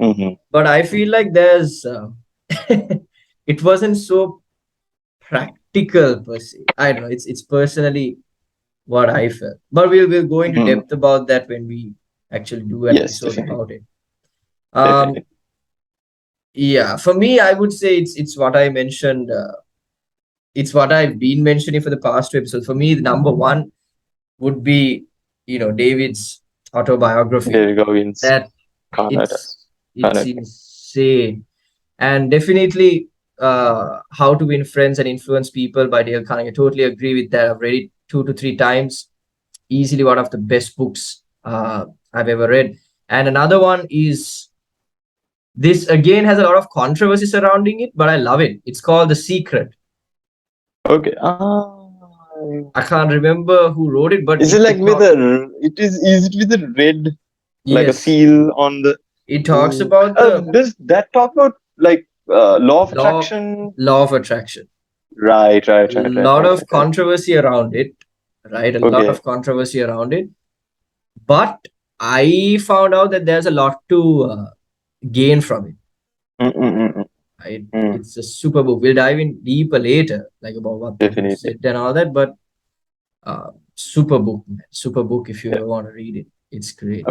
S2: Mm-hmm.
S1: But I feel like there's, it wasn't so practical per se. I don't know. It's personally what I felt. But we'll go into
S2: Mhm.
S1: depth about that when we actually do an
S2: Yes,
S1: episode
S2: definitely,
S1: about it. Um,
S2: definitely.
S1: yeah, for me, I would say it's what I mentioned. It's what I've been mentioning for the past two episodes. For me, the number one would be, David's autobiography.
S2: David Goggins,
S1: That it's
S2: Carnatas,
S1: it's
S2: correct.
S1: insane, and definitely How to Win Friends and Influence People by Dale Carnegie. I totally agree with that. I've read it two to three times. Easily one of the best books I've ever read. And another one is, this again has a lot of controversy surrounding it, but I love it. It's called The Secret.
S2: Okay.
S1: I can't remember who wrote it, but
S2: Is it
S1: it
S2: like with
S1: talk.
S2: a? It is it with a red, like a
S1: Yes,
S2: seal on the?
S1: it talks
S2: Ooh.
S1: about the
S2: Does that talk about like law of
S1: law
S2: attraction?
S1: law of attraction.
S2: Right, right, right, right,
S1: Lot
S2: right,
S1: of
S2: right, right.
S1: controversy around it, right? A lot
S2: Okay.
S1: of controversy around it, but I found out that there's a lot to gain from it.
S2: Mm-mm-mm-mm.
S1: Right?
S2: Mm.
S1: It's a super book. We'll dive in deeper later, like about what the book
S2: Definitely.
S1: said and all that. But super book, man. Super book. If you
S2: Yeah.
S1: ever want to read it, it's great.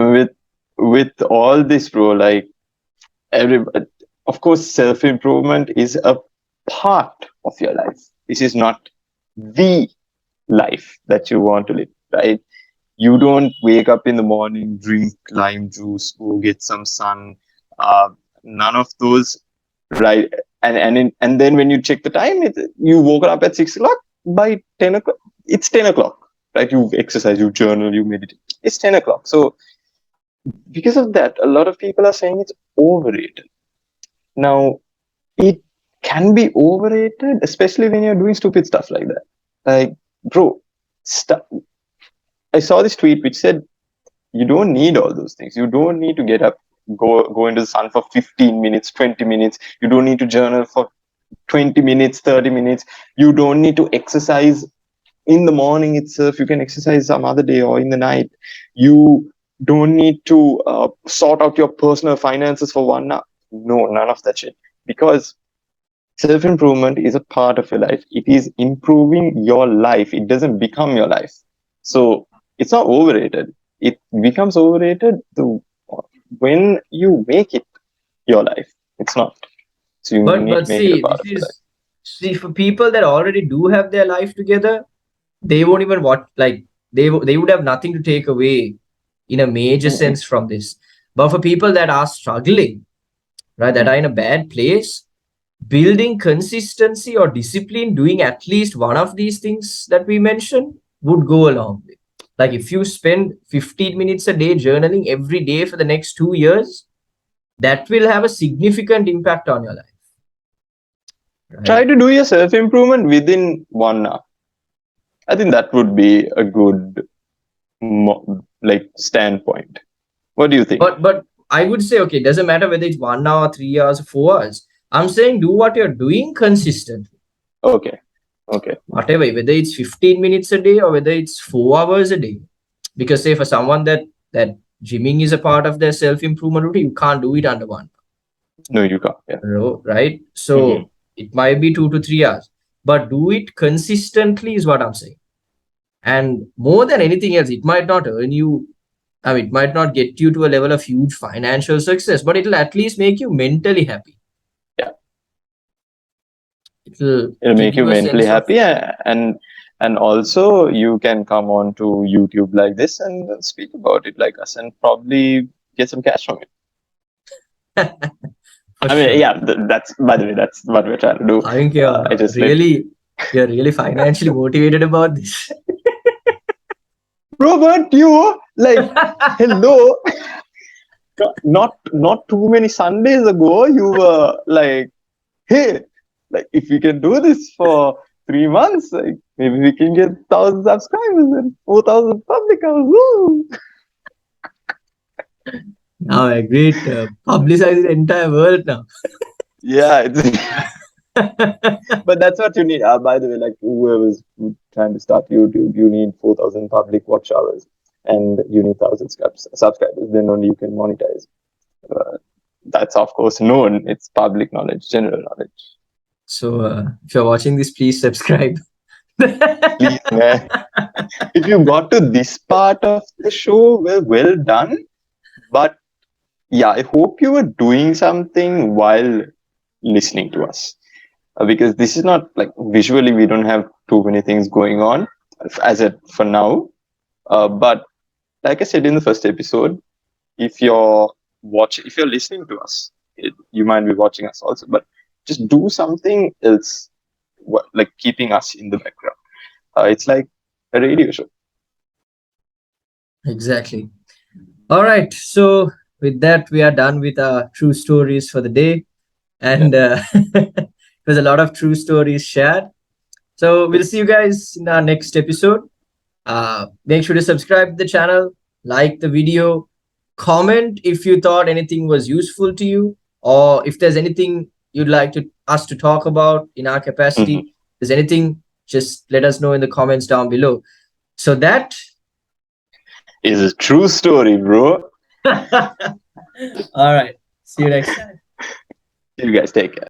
S2: With all this, bro, like every, of course, self improvement is a part of your life. This is not the life that you want to live, right? You don't wake up in the morning, drink lime juice, go get some sun. Uh, None of those, right? And then when you check the time, you woke up at 6 o'clock. By 10 o'clock, it's 10 o'clock, right? You exercise, you journal, you meditate. It's 10 o'clock. So because of that, a lot of people are saying it's overrated. Now, it can be overrated, especially when you're doing stupid stuff like that. Like, bro, st- I saw this tweet which said you don't need all those things. You don't need to get up, go into the sun for 15 minutes, 20 minutes. You don't need to journal for 20 minutes, 30 minutes. You don't need to exercise in the morning itself. You can exercise some other day or in the night. You don't need to sort out your personal finances for 1 hour. No, none of that shit. Because self improvement is a part of your life. It is improving your life. It doesn't become your life. So it's not overrated. It becomes overrated when you make it your life. It's not. So you
S1: But
S2: need to
S1: but
S2: make it a
S1: see,
S2: part
S1: this
S2: of your life.
S1: is see for people that already do have their life together, they won't even watch. Like they would have nothing to take away in a major
S2: Mm-mm,
S1: sense from this. But for people that are struggling, right, that
S2: mm-mm,
S1: are in a bad place, building consistency or discipline, doing at least one of these things that we mentioned would go a long way. Like if you spend 15 minutes a day journaling every day for the next 2 years, that will have a significant impact on your life, right?
S2: try to do your self improvement within 1 hour. I think that would be a good like standpoint. What do you think?
S1: But I would say, okay, doesn't matter whether it's 1 hour, 3 hours, or 4 hours. I'm saying do what you're doing consistently.
S2: Okay, okay.
S1: Whatever, whether it's 15 minutes a day or whether it's 4 hours a day. Because say for someone that gymming is a part of their self-improvement routine, you can't do it under 1 hour,
S2: No, you can't. Yeah.
S1: right?
S2: Mm-hmm.
S1: So it might be 2 to 3 hours, but do it consistently is what I'm saying. And more than anything else, it might not earn you, I mean, it might not get you to a level of huge financial success, but it'll at least make you mentally happy.
S2: Yeah.
S1: It'll
S2: It'll
S1: give
S2: make you
S1: you a
S2: mentally
S1: sense of,
S2: happy, and also you can come on to YouTube like this and speak about it like us and probably get some cash from it.
S1: for
S2: I mean,
S1: sure.
S2: yeah, that's, by the way, that's what we're trying to do.
S1: I think
S2: I just let,
S1: you're really financially motivated about this.
S2: bro, weren't you like, hello? Not too many Sundays ago, you were like, hey, like if we can do this for 3 months, like maybe we can get 1,000 subscribers and 4,000 public hours. Woo!
S1: Now I agree. Publicize the entire world now.
S2: Yeah, it's, but that's what you need. By the way, like whoever's trying to start YouTube, you need 4,000 public watch hours and you need 1,000 subscribers. Then only you can monetize. Uh, that's of course known. It's public knowledge, general knowledge.
S1: So if you're watching this, please subscribe.
S2: Please, man. If you got to this part of the show, well done. But yeah, I hope you were doing something while listening to us. Because this is not like visually, we don't have too many things going on as it for now. But like I said in the first episode, if you're listening to us, you might be watching us also, but just do something else, like keeping us in the background. It's like a radio show.
S1: Exactly. All right. So with that, we are done with our true stories for the day,
S2: Yeah.
S1: and there's a lot of true stories shared. So we'll see you guys in our next episode. Make sure to subscribe to the channel, like the video, comment if you thought anything was useful to you, or if there's anything you'd like to us to talk about in our capacity.
S2: Mhm.
S1: If there's anything, just let us know in the comments down below. So that
S2: It's a true story, bro.
S1: all right. See you next time.
S2: You guys take care.